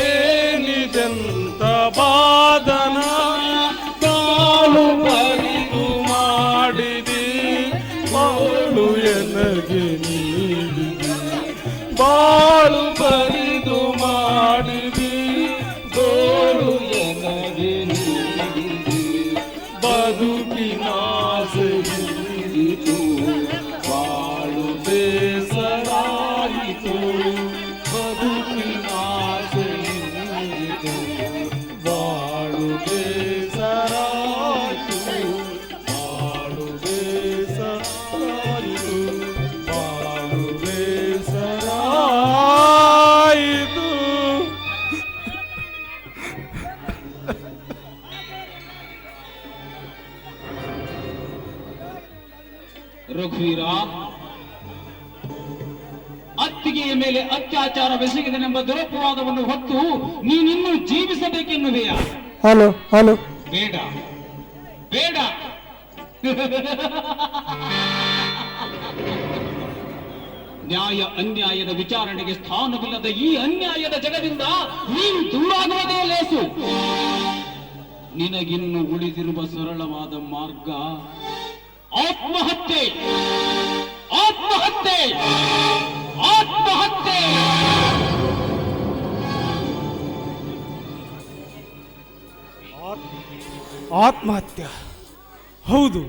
ಏನಿದೆಂತ ಬಾದನ ಬಾಳು ಬರಿದು ಮಾಡಿದಿ ಬಾಳು ಎನಗೆ ನೀಡಿದಿ ಬಾಳು ಬರಿದು ಮಾಡಿದಿ ಬಾಳು ಎನಗೆ ನೀಡಿದಿ ಬದುಕಿನ ಆಸೆಯಿತು ಬಾಳು ಬೇಸರಾಯಿತು ಬದುಕಿನ ಆಸೆಯಿತು ಬಾಳು ಬೇಸರಾಯಿತು ಬಾಳು ಬೇಸರಾಯಿತು ಬಾಳು ಬೇಸರಾಯಿತು. ರಘುವೀರ, ಅತ್ತಿಗೆಯ ಮೇಲೆ ಅತ್ಯಾಚಾರವೆಸಗಿದನೆಂಬ ದುರಪವಾದವನ್ನು ಹೊತ್ತು ನೀನಿನ್ನೂ ಜೀವಿಸಬೇಕೆನ್ನುವೆಯಾ? ಹಲೋ ಹಲೋ, ಬೇಡ ಬೇಡ. ನ್ಯಾಯ ಅನ್ಯಾಯದ ವಿಚಾರಣೆಗೆ ಸ್ಥಾನವಿಲ್ಲದ ಈ ಅನ್ಯಾಯದ ಜಗದಿಂದ ನೀನು ದೂರಾಗುವುದೇ ಲೇಸು. ನಿನಗಿನ್ನು ಉಳಿದಿರುವ ಸರಳವಾದ ಮಾರ್ಗ ಆತ್ಮಹತ್ಯೆ, ಆತ್ಮಹತ್ಯೆ, ಆತ್ಮಹತ್ಯೆ. ಆತ್ಮಹತ್ಯೆ? ಹೌದು,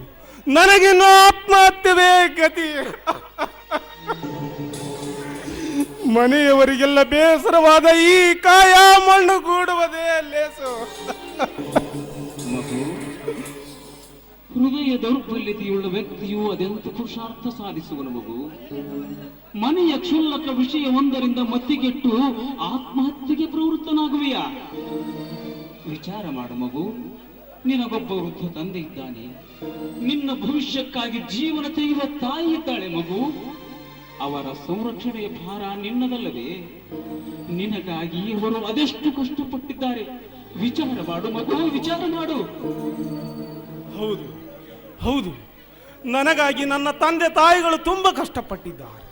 ನನಗಿನ್ನು ಆತ್ಮಹತ್ಯವೇ ಗತಿ. ಮನೆಯವರಿಗೆಲ್ಲ ಬೇಸರವಾದ ಈ ಕಾಯ ಮಣ್ಣು ಗೂಡುವುದೇ ಲೇಸು. ಹೃದಯ ದೌರ್ಬಲ್ಯತೆಯುಳ್ಳ ವ್ಯಕ್ತಿಯು ಅದೆಂತ ಪುರುಷಾರ್ಥ ಸಾಧಿಸುವನು ಮಗು. ಮನೆಯ ಕ್ಷುಲ್ಲಕ ವಿಷಯವೊಂದರಿಂದ ಮತ್ತಿಗೆಟ್ಟು ಆತ್ಮಹತ್ಯೆಗೆ ಪ್ರವೃತ್ತನಾಗುವೆಯ? ವಿಚಾರ ಮಾಡು ಮಗು. ನಿನಗೊಬ್ಬ ವೃದ್ಧ ತಂದೆ ಇದ್ದಾನೆ, ನಿನ್ನ ಭವಿಷ್ಯಕ್ಕಾಗಿ ಜೀವನ ತೆಗೆಯುವ ತಾಯಿ ಇದ್ದಾಳೆ ಮಗು. ಅವರ ಸಂರಕ್ಷಣೆಯ ಭಾರ ನಿನ್ನದಲ್ಲವೇ? ನಿನಗಾಗಿ ಅವರು ಅದೆಷ್ಟು ಕಷ್ಟಪಟ್ಟಿದ್ದಾರೆ. ವಿಚಾರ ಮಾಡು ಮಗು, ವಿಚಾರ ಮಾಡು. ಹೌದು ಹೌದು, ನನಗಾಗಿ ನನ್ನ ತಂದೆ ತಾಯಿಗಳು ತುಂಬ ಕಷ್ಟಪಟ್ಟಿದ್ದಾರೆ.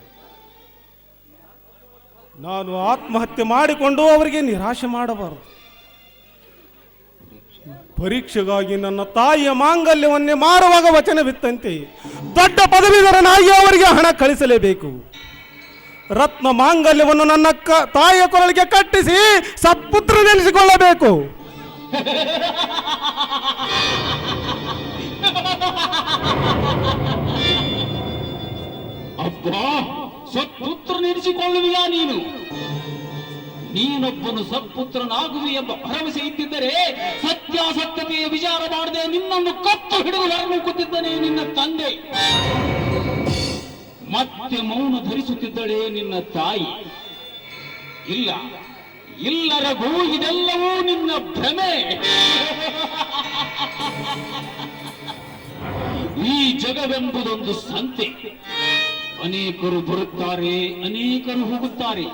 ನಾನು ಆತ್ಮಹತ್ಯೆ ಮಾಡಿಕೊಂಡು ಅವರಿಗೆ ನಿರಾಶೆ ಮಾಡಬಾರದು. ಪರೀಕ್ಷೆಗಾಗಿ ನನ್ನ ತಾಯಿಯ ಮಾಂಗಲ್ಯವನ್ನೇ ಮಾರುವಾಗ ವಚನವಿತ್ತಂತೆ ದೊಡ್ಡ ಪದವೀಧರನಾಗಿ ಅವರಿಗೆ ಹಣ ಕಳಿಸಲೇಬೇಕು. ರತ್ನ ಮಾಂಗಲ್ಯವನ್ನು ನನ್ನ ತಾಯಿಯ ಕೊರಳಿಗೆ ಕಟ್ಟಿಸಿ ಸತ್ಪುತ್ರನೆನಿಸಿಕೊಳ್ಳಬೇಕು. ಅಬ್ಬಾ, ಸತ್ಪುತ್ರನೆನಿಸಿಕೊಳ್ಳುವಿಯಾ ನೀನು? ನೀನೊಬ್ಬನು ಸತ್ಪುತ್ರನಾಗುವೆ ಎಂಬ ಭರವಸೆ ಇದ್ದಿದ್ದರೆ ಸತ್ಯಾಸತ್ಯತೆಯ ವಿಚಾರ ಮಾಡದೆ ನಿನ್ನನ್ನು ಕತ್ತು ಹಿಡಿದು ಹೊರನೂಕುತ್ತಿದ್ದನೇ ನಿನ್ನ ತಂದೆ. ಮತ್ತೆ ಮೌನ ಧರಿಸುತ್ತಿದ್ದಳೆ ನಿನ್ನ ತಾಯಿ. ಇಲ್ಲ ಇಲ್ಲ ರಘು, ಇದೆಲ್ಲವೂ ನಿನ್ನ ಭ್ರಮೆ. ಈ ಜಗವೆಂಬುದೊಂದು ಸಂತೆ. ಅನೇಕರು ಬರುತ್ತಾರೆ, ಅನೇಕರು ಹೋಗುತ್ತಾರೆ.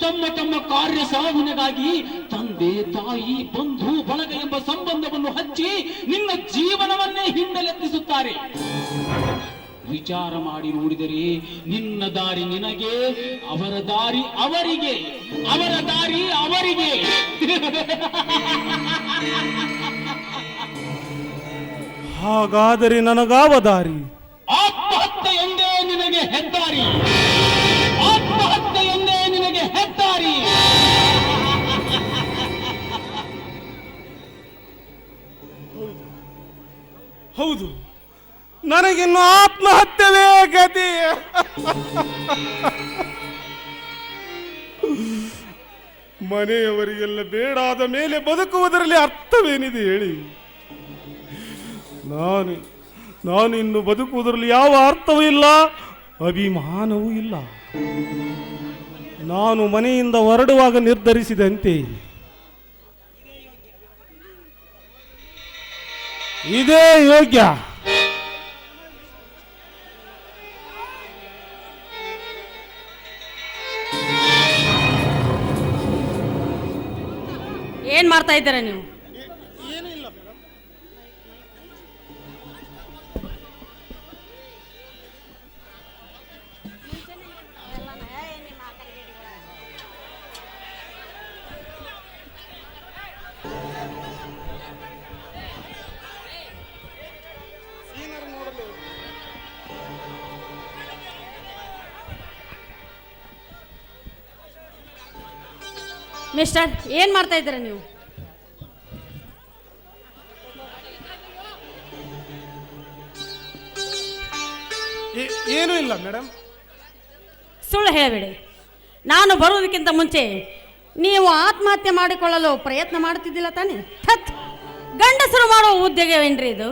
ತಮ್ಮ ತಮ್ಮ ಕಾರ್ಯ ಸಾಧನೆಗಾಗಿ ತಂದೆ ತಾಯಿ ಬಂಧು ಬಳಗ ಎಂಬ ಸಂಬಂಧವನ್ನು ಹಚ್ಚಿ ನಿನ್ನ ಜೀವನವನ್ನೇ ಹಿಂದೆಲೆತ್ತಿಸುತ್ತಾರೆ. ವಿಚಾರ ಮಾಡಿ ನೋಡಿದರೆ ನಿನ್ನ ದಾರಿ ನಿನಗೆ, ಅವರ ದಾರಿ ಅವರಿಗೆ, ಅವರ ದಾರಿ ಅವರಿಗೆ. ಹಾಗಾದರೆ ನನಗಾವ ದಾರಿ? ಆತ್ಮಹತ್ಯೆ ಎಂದೇ ನಿನಗೆ ಹೆದ್ದಾರಿ, ಆತ್ಮಹತ್ಯೆ ಎಂದೇ ನಿನಗೆ ಹೆದ್ದಾರಿ. ಹೌದು, ನನಗಿನ್ನು ಆತ್ಮಹತ್ಯವೇ ಗತಿ. ಮನೆಯವರಿಗೆಲ್ಲ ಬೇಡಾದ ಮೇಲೆ ಬದುಕುವುದರಲ್ಲಿ ಅರ್ಥವೇನಿದೆ ಹೇಳಿ? ನಾನು ಇನ್ನು ಬದುಕುವುದರಲ್ಲಿ ಯಾವ ಅರ್ಥವೂ ಇಲ್ಲ, ಅಭಿಮಾನವೂ ಇಲ್ಲ. ನಾನು ಮನೆಯಿಂದ ಹೊರಡುವಾಗ ನಿರ್ಧರಿಸಿದಂತೆ ಇದೇ ಯೋಗ್ಯ. ಏನ್ ಮಾಡ್ತಾ ಇದ್ದೀರಾ ನೀವು? ಏನೂ ಇಲ್ಲ ಮೇಡಮ್. ಮಿಸ್ಟರ್, ಏನ್ ಮಾಡ್ತಾ ಇದ್ದೀರಾ ನೀವು? ಏನೂ ಇಲ್ಲ ಮೇಡಮ್. ಸುಳ್ಳು ಹೇಳಬೇಡಿ. ನಾನು ಬರುವುದಕ್ಕಿಂತ ಮುಂಚೆ ನೀವು ಆತ್ಮಹತ್ಯೆ ಮಾಡಿಕೊಳ್ಳಲು ಪ್ರಯತ್ನ ಮಾಡುತ್ತಿದ್ದಿಲ್ಲ ತಾನೆ? ಥತ್, ಗಂಡಸರು ಮಾಡುವ ಉದ್ಯೋಗವೇನ್ರಿ ಇದು?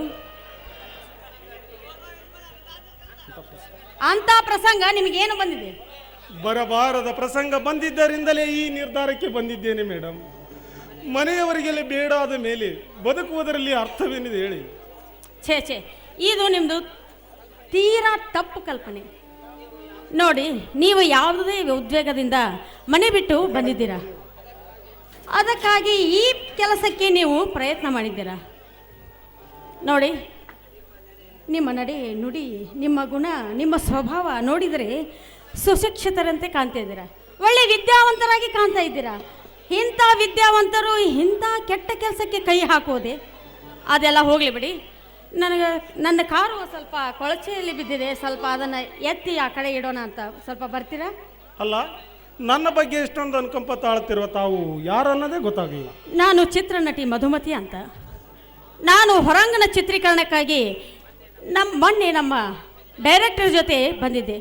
ಅಂತ ಪ್ರಸಂಗ ನಿಮಗೇನು ಬಂದಿದೆ? ಬರಬಾರದ ಪ್ರಸಂಗ ಬಂದಿದ್ದರಿಂದಲೇ ಈ ನಿರ್ಧಾರಕ್ಕೆ ಬಂದಿದ್ದೇನೆ ಮೇಡಮ್. ಮನೆಯವರಿಗೆಲ್ಲ ಬೇಡಾದ ಮೇಲೆ ಬದುಕುವುದರಲ್ಲಿ ಅರ್ಥವೇನಿದೆ ಹೇಳಿ? ಛೇ ಛೇ, ಇದು ನಿಮ್ಮದು ತೀರಾ ತಪ್ಪು ಕಲ್ಪನೆ. ನೋಡಿ, ನೀವು ಯಾವುದೇ ಉದ್ವೇಗದಿಂದ ಮನೆ ಬಿಟ್ಟು ಬಂದಿದ್ದೀರಾ, ಅದಕ್ಕಾಗಿ ಈ ಕೆಲಸಕ್ಕೆ ನೀವು ಪ್ರಯತ್ನ ಮಾಡಿದ್ದೀರಾ. ನೋಡಿ, ನಿಮ್ಮ ನಡೆ ನುಡಿ, ನಿಮ್ಮ ಗುಣ, ನಿಮ್ಮ ಸ್ವಭಾವ ನೋಡಿದರೆ ಸುಶಿಕ್ಷಿತರಂತೆ ಕಾಣ್ತಾ ಇದ್ದೀರಾ, ಒಳ್ಳೆ ವಿದ್ಯಾವಂತರಾಗಿ ಕಾಣ್ತಾ ಇದ್ದೀರಾ. ಇಂಥ ವಿದ್ಯಾವಂತರು ಇಂಥ ಕೆಟ್ಟ ಕೆಲಸಕ್ಕೆ ಕೈ ಹಾಕೋದೆ? ಅದೆಲ್ಲ ಹೋಗಲಿ ಬಿಡಿ. ನನ್ನ ಕಾರು ಸ್ವಲ್ಪ ಕೊಳಚೆಯಲ್ಲಿ ಬಿದ್ದಿದೆ, ಸ್ವಲ್ಪ ಅದನ್ನು ಎತ್ತಿ ಆ ಕಡೆ ಇಡೋಣ ಅಂತ, ಸ್ವಲ್ಪ ಬರ್ತೀರಾ? ಅಲ್ಲ, ನನ್ನ ಬಗ್ಗೆ ಎಷ್ಟೊಂದು ಅನುಕಂಪ ತಾಳ್ತಿರುವ ತಾವು ಯಾರು ಅನ್ನೋದೇ ಗೊತ್ತಾಗಲಿಲ್ಲ. ನಾನು ಚಿತ್ರನಟಿ ಮಧುಮತಿ ಅಂತ. ನಾನು ಹೊರಾಂಗಣ ಚಿತ್ರೀಕರಣಕ್ಕಾಗಿ ಮೊನ್ನೆ ನಮ್ಮ ಡೈರೆಕ್ಟರ್ ಜೊತೆ ಬಂದಿದ್ದೆ.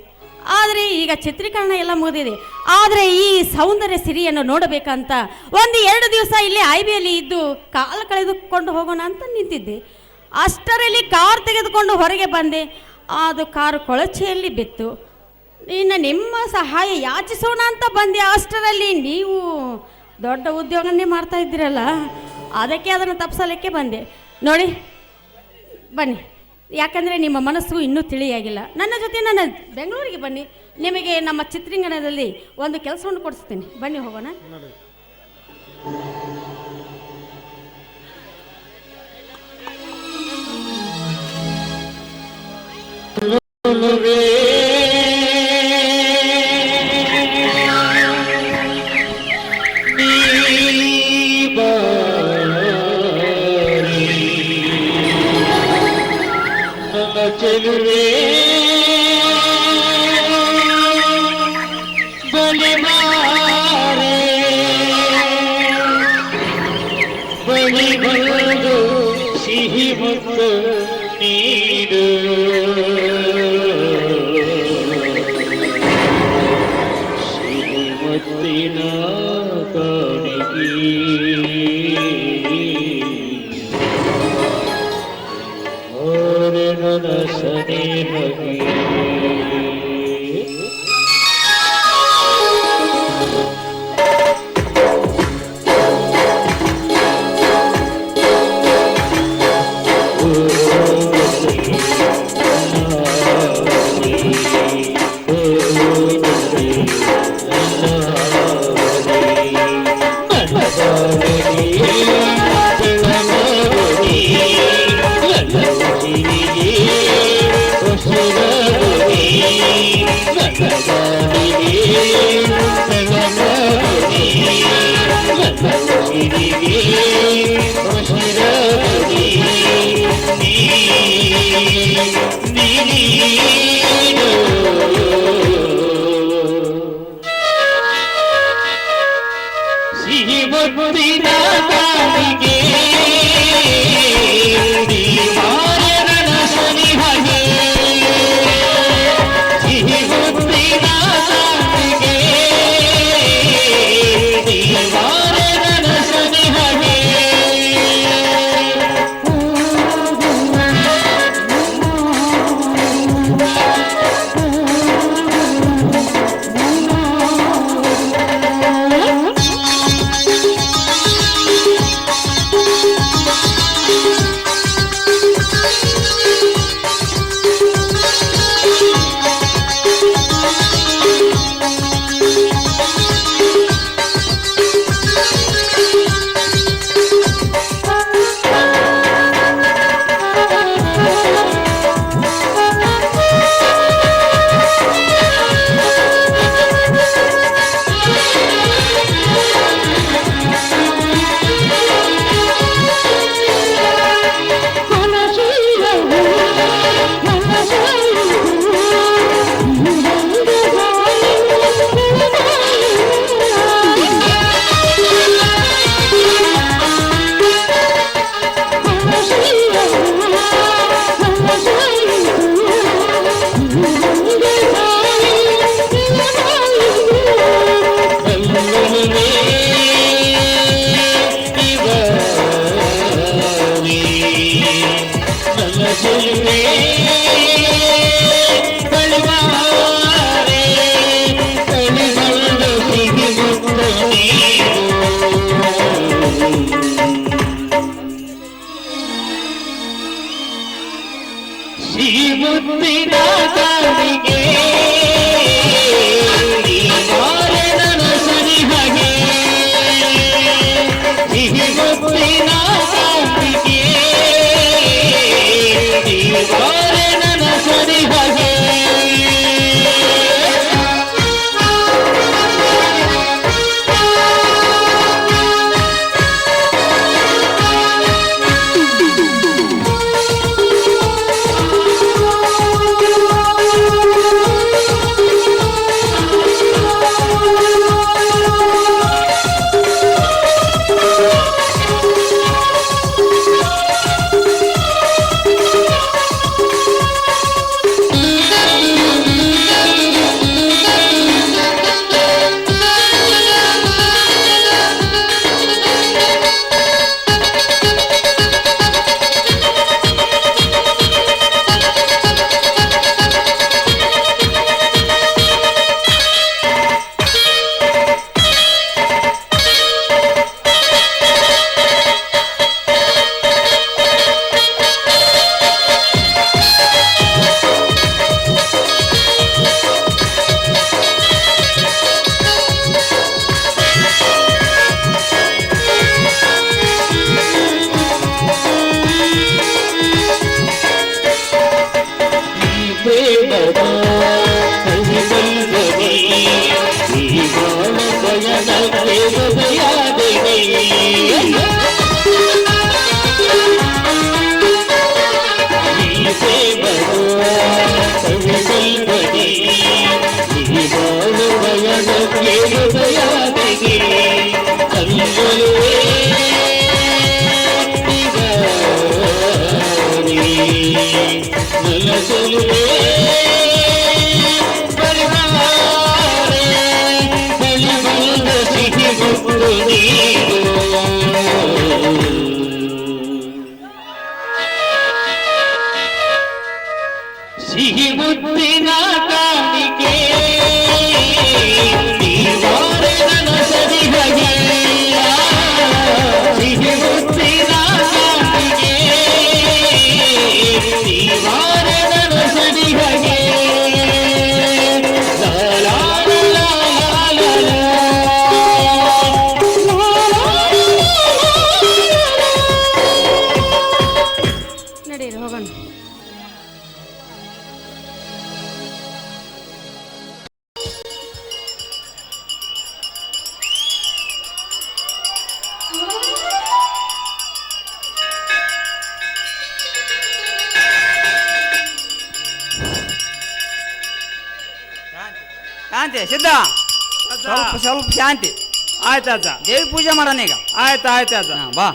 ಆದರೆ ಈಗ ಚಿತ್ರೀಕರಣ ಎಲ್ಲ ಮುಗಿದಿದೆ. ಆದರೆ ಈ ಸೌಂದರ್ಯ ಸಿರಿಯನ್ನು ನೋಡಬೇಕಂತ 1-2 ದಿವಸ ಇಲ್ಲಿ ಐಬಿಯಲ್ಲಿ ಇದ್ದು ಕಾಲು ಕಳೆದುಕೊಂಡು ಹೋಗೋಣ ಅಂತ ನಿಂತಿದ್ದೆ. ಅಷ್ಟರಲ್ಲಿ ಕಾರ್ ತೆಗೆದುಕೊಂಡು ಹೊರಗೆ ಬಂದೆ. ಅದು ಕಾರು ಕೊಳಚೆಯಲ್ಲಿ ಬಿತ್ತು. ಇನ್ನು ನಿಮ್ಮ ಸಹಾಯ ಯಾಚಿಸೋಣ ಅಂತ ಬಂದೆ. ಅಷ್ಟರಲ್ಲಿ ನೀವು ದೊಡ್ಡ ಉದ್ಯೋಗನೇ ಮಾಡ್ತಾ ಇದ್ದೀರಲ್ಲ, ಅದಕ್ಕೆ ಅದನ್ನು ತಪ್ಪಿಸಲಿಕ್ಕೆ ಬಂದೆ. ನೋಡಿ, ಬನ್ನಿ. ಯಾಕಂದರೆ ನಿಮ್ಮ ಮನಸ್ಸು ಇನ್ನೂ ತಿಳಿಯಾಗಿಲ್ಲ. ನನ್ನ ಜೊತೆ ನಾನು ಬೆಂಗಳೂರಿಗೆ ಬನ್ನಿ, ನಿಮಗೆ ನಮ್ಮ ಚಿತ್ರೀಕರಣದಲ್ಲಿ ಒಂದು ಕೆಲಸವನ್ನು ಕೊಡಿಸ್ತೀನಿ. ಬನ್ನಿ, ಹೋಗೋಣ. ಚೆಲುವೆ ಬಲಿ ಮಾರೆ ಬಲಿ ಬಂದು ಸಿಹಿ ಮುತ್ತು ನೀಡು ಸಿಹಿ ಮುತ್ತಿನ ಕಾಣಿಕೆ ಸನೆ ಬಗೆ ಸಿಹಿ ಮುತ್ತಿನ ಕಾಣಿಕೆ ಮಾರನ ಸನಿಹಗೆ ಸಿಹಿ ಮುತ್ತಿನ ಕಾಣಿಕೆ ಮಾರನ ಸನಿಹಗೆ ಹೃದಯದಲ್ಲಿ ಕವಿಕಲ್ಪನೆ ಈ ಬಾಳುವಯನಕ್ಕೆ ಹೃದಯದಲ್ಲಿ ಕಲ್ಲುವೆ ನಲಸಲುವೆ ಪರಿವಾರೆ ಬಲಿಬಂದ ಸಿಹಿ ಗುಟ್ಟು ನೀರು ಸಿಹಿ ಮುತ್ತಿನ ಕಾಣಿಕೆ ನೀವಾರೆ ನನ್ನ ಸರಿಹಗೆ ಸಿಹಿ ಮುತ್ತಿನ ಕಾಣಿಕೆ ನೀವಾರೆ ನನ್ನ ಸರಿಹಗೆ ನಡೀರಿ ಹೋಗೋಣ. ಶಾಂತಿ ಸಿದ್ಧ ಸ್ವಲ್ಪ ಶಾಂತಿ. ಆಯ್ತು ಅಜ್ಜ. ದೇವಿ ಪೂಜೆ ಮಾಡೋಣ ಈಗ. ಆಯ್ತು ಬಾ.